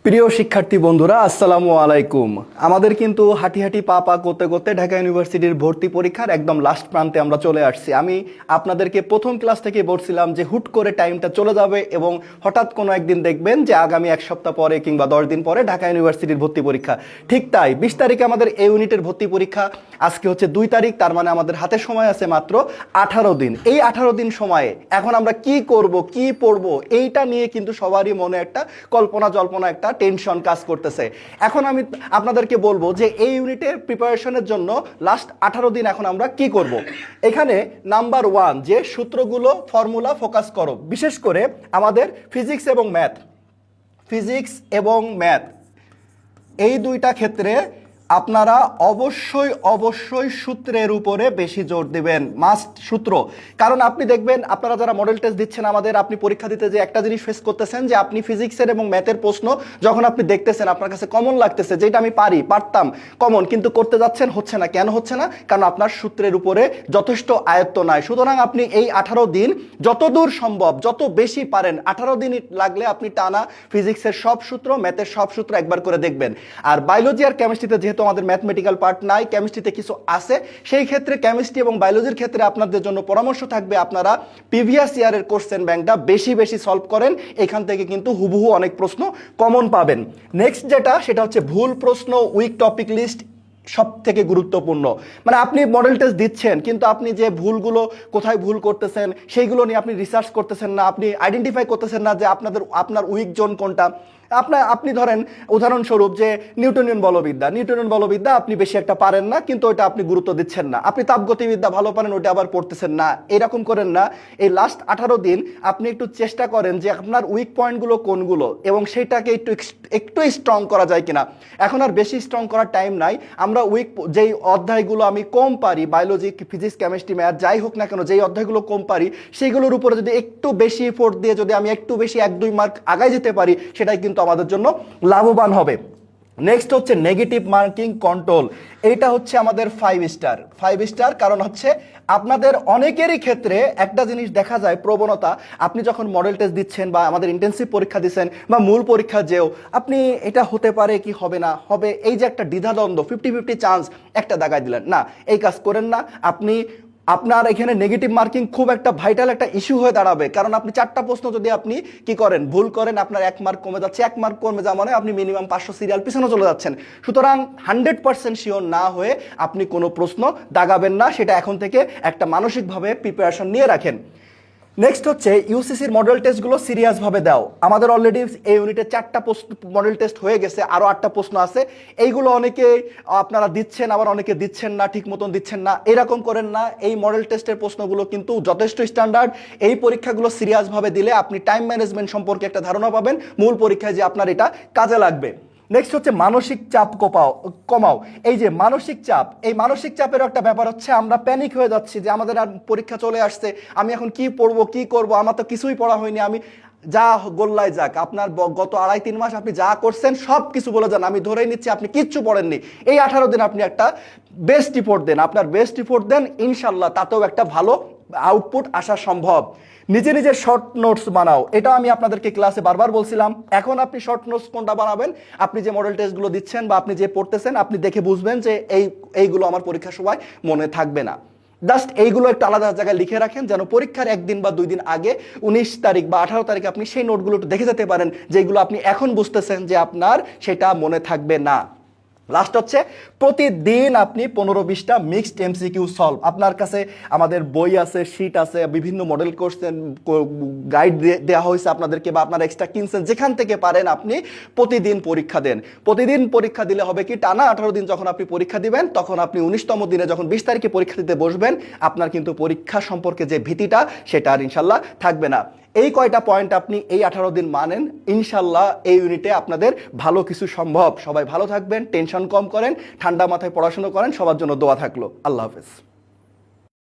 প্রিয় শিক্ষার্থী বন্ধুরা, আসসালামু আলাইকুম। আমাদের কিন্তু হাঁটি হাঁটি পা পা করতে করতে ঢাকা ইউনিভার্সিটির ভর্তি পরীক্ষার একদম লাস্ট প্রান্তে আমরা চলে আসছি। আমি আপনাদেরকে প্রথম ক্লাস থেকে বলছিলাম যে হুট করে টাইমটা চলে যাবে এবং হঠাৎ কোনো একদিন দেখবেন যে আগামী এক সপ্তাহ পরে কিংবা 10 দিন পরে ঢাকা ইউনিভার্সিটির ভর্তি পরীক্ষা। ঠিক তাই 20 তারিখে আমাদের এই ইউনিটের ভর্তি পরীক্ষা। আজকে হচ্ছে 2 তারিখ, তার মানে আমাদের হাতে সময় আছে মাত্র 18 দিন। এই 18 দিন সময়ে এখন আমরা কি করব, কি পড়ব, এইটা নিয়ে কিন্তু সবারই মনে একটা কল্পনা জল্পনা, একটা টেনশন কাজ করতেছে। এখন আমি আপনাদেরকে বলবো যে এই ইউনিটের প্রিপারেশনের জন্য লাস্ট 18 দিন এখন আমরা কি করব। এখানে নাম্বার 1 যে সূত্রগুলো, ফর্মুলা ফোকাস করো, বিশেষ করে আমাদের ফিজিক্স এবং ম্যাথ এই দুইটা ক্ষেত্রে আপনারা অবশ্যই সূত্রের উপরে বেশি জোর দিবেন, মাস্ট সূত্র। কারণ আপনি দেখবেন আপনারা যারা মডেল টেস্ট দিচ্ছেন আমাদের, আপনি পরীক্ষা দিতে যে একটা জিনিস ফেস করতেছেন যে আপনি ফিজিক্সের এবং ম্যাথের প্রশ্ন যখন আপনি দেখতেছেন আপনার কাছে কমন লাগতেছে, যেটা আমি পারতাম কমন, কিন্তু করতে যাচ্ছেন হচ্ছে না। কেন হচ্ছে না? কারণ আপনার সূত্রের উপরে যথেষ্ট আয়ত্ত নাই। সুতরাং আপনি এই 18 দিন যতদূর সম্ভব, যত বেশি পারেন, 18 দিন লাগলে আপনি টানা ফিজিক্সের সব সূত্র, ম্যাথের সব সূত্র একবার করে দেখবেন। আর বায়োলজি আর কেমিস্ট্রিতে যেহেতু আমাদের ম্যাথমেটিক্যাল পার্ট নাই, কেমিস্ট্রিতে কিছু আছে, সেই ক্ষেত্রে কেমিস্ট্রি এবং বায়োলজির ক্ষেত্রে আপনাদের জন্য পরামর্শ থাকবে আপনারা প্রিভিয়াস ইয়ারের কোশ্চেন ব্যাংকটা বেশি সলভ করেন। এখান থেকে কিন্তু হুবহু অনেক প্রশ্ন কমন পাবেন। নেক্সট সেটা হচ্ছে ভুল প্রশ্ন, উইক টপিক লিস্ট সব থেকে গুরুত্বপূর্ণ। মানে আপনি মডেল টেস্ট দিচ্ছেন কিন্তু আপনি যে ভুলগুলো কোথায় ভুল করতেছেন সেইগুলো নিয়ে আপনি রিসার্চ করতেছেন না, আপনি আইডেন্টিফাই করতেছেন না যে আপনার উইক জোন কোনটা। আপনি ধরেন উদাহরণস্বরূপ যে নিউটনিয়ান বলবিদ্যা আপনি বেশি একটা পারেন না, কিন্তু ওইটা আপনি গুরুত্ব দিচ্ছেন না। আপনি তাপগতিবিদ্যা ভালো পারেন, ওইটা আবার পড়তেছেন না। এরকম করেন না। এই লাস্ট 18 দিন আপনি একটু চেষ্টা করেন যে আপনার উইক পয়েন্টগুলো কোনগুলো এবং সেইটাকে একটু স্ট্রং করা যায় কিনা। এখন আর বেশি স্ট্রং করার টাইম নাই। আমরা যেই অধ্যায়গুলো আমি কম পারি, বায়োলজি, ফিজিক্স, কেমিস্ট্রি, ম্যাথ যাই হোক না কেন, যেই অধ্যায়গুলো কম পারি সেইগুলোর উপরে যদি একটু বেশি এফোর্ট দিয়ে যদি আমি একটু বেশি 1-2 মার্ক আগায় যেতে পারি, সেটাই কিন্তু আমাদের জন্য লাভবান হবে। নেক্সট হচ্ছে নেগেটিভ মার্কিং কন্ট্রোল। এইটা হচ্ছে আমাদের 5 স্টার। কারণ হচ্ছে আপনাদের অনেকেরই ক্ষেত্রে একটা জিনিস দেখা যায়, প্রবণতা, আপনি যখন মডেল টেস্ট দিচ্ছেন বা আমাদের ইন্টেন্সিভ পরীক্ষা দিচ্ছেন বা মূল পরীক্ষা যেও আপনি এটা হতে পারে কি হবে না হবে, এই যে একটা দ্বিধাদ্বন্দ্ব, 50-50 চান্স একটা দাগায় দিলেন না, এই কাজ করেন না। আপনার এখানে নেগেটিভ মার্কিং খুব একটা ভাইটাল একটা ইস্যু হয়ে দাঁড়াবে। কারণ আপনি 4টা প্রশ্ন যদি আপনি কি করেন, ভুল করেন, আপনার 1 মার্ক কমে যাচ্ছে। 1 মার্ক কমে যাওয়া মানে আপনি মিনিমাম 500 সিরিয়াল পিছনে চলে যাচ্ছেন। সুতরাং 100% শিওর না হয়ে আপনি কোনো প্রশ্ন দাগাবেন না। সেটা এখন থেকে একটা মানসিকভাবে প্রিপারেশন নিয়ে রাখেন। নেক্সট হচ্ছে ইউসিসির মডেল টেস্টগুলো সিরিয়াসভাবে দাও। আমাদের অলরেডি এই ইউনিটে 4টা মডেল টেস্ট হয়ে গেছে, আরও 8টা প্রশ্ন আছে। এইগুলো অনেকে আপনারা দিচ্ছেন, আবার অনেকে দিচ্ছেন না, ঠিক মতন দিচ্ছেন না, এরকম করেন না। এই মডেল টেস্টের প্রশ্নগুলো কিন্তু যথেষ্ট স্ট্যান্ডার্ড। এই পরীক্ষাগুলো সিরিয়াসভাবে দিলে আপনি টাইম ম্যানেজমেন্ট সম্পর্কে একটা ধারণা পাবেন, মূল পরীক্ষায় যে আপনার এটা কাজে লাগবে। নেক্সট হচ্ছে মানসিক চাপ কমাও। এই যে মানসিক চাপ, এই মানসিক চাপের একটা ব্যাপার হচ্ছে আমরা প্যানিক হয়ে যাচ্ছি যে আমাদের আর পরীক্ষা চলে আসছে, আমি এখন কি পড়বো, কি করব, আমার তো কিছুই পড়া হয়নি, আমি যা গোল্লায় যাক। আপনার গত 2.5-3 মাস আপনি যা করছেন সব কিছু বলে যান, আমি ধরেই নিচ্ছি আপনি কিচ্ছু পড়েননি। এই 18 দিন আপনি একটা বেস্ট রিপোর্ট দেন, আপনার বেস্ট রিপোর্ট দেন, ইনশাল্লাহ তাতেও একটা ভালো আউটপুট আসা সম্ভব। নিজে শর্ট নোটস বানাও। এটা আমি আপনাদেরকে ক্লাসে বারবার বলছিলাম। এখন আপনি শর্ট নোটস কোনটা বানাবেন? আপনি যে মডেল টেস্টগুলো দিচ্ছেন বা আপনি যে পড়তেছেন, আপনি দেখে বুঝবেন যে এইগুলো আমার পরীক্ষার সময় মনে থাকবে না। জাস্ট এইগুলো একটু আলাদা জায়গায় লিখে রাখেন, যেন পরীক্ষার 1 দিন বা 2 দিন আগে 19 তারিখ বা 18 তারিখে আপনি সেই নোটগুলো একটু দেখে যেতে পারেন, যেগুলো আপনি এখন বুঝতেছেন যে আপনার সেটা মনে থাকবে না। লাস্ট হচ্ছে প্রতিদিন আপনি 15-20টা মিক্সড এমসিকিউ সলভ। আপনার কাছে আমাদের বই আছে, শিট আছে, বিভিন্ন মডেল কোশ্চেন গাইড দেওয়া হয়েছে আপনাদেরকে, বা আপনারা এক্সট্রা কিনছেন, যেখান থেকে পারেন আপনি প্রতিদিন পরীক্ষা দেন। প্রতিদিন পরীক্ষা দিলে হবে কি, টানা 18 দিন যখন আপনি পরীক্ষা দিবেন, তখন আপনি 19তম দিনে যখন 20 তারিখে পরীক্ষা দিতে বসবেন, আপনার কিন্তু পরীক্ষা সম্পর্কে যে ভীতিটা সেটা আর ইনশাল্লাহ থাকবে না। এই কয়টা পয়েন্ট আপনি এই 18 দিন মানেন, ইনশাল্লাহ এই ইউনিটে আপনাদের ভালো কিছু সম্ভব। সবাই ভালো থাকবেন, টেনশন কম করেন, ঠান্ডা মাথায় পড়াশোনা করেন। সবার জন্য দোয়া থাকলো। আল্লাহ হাফেজ।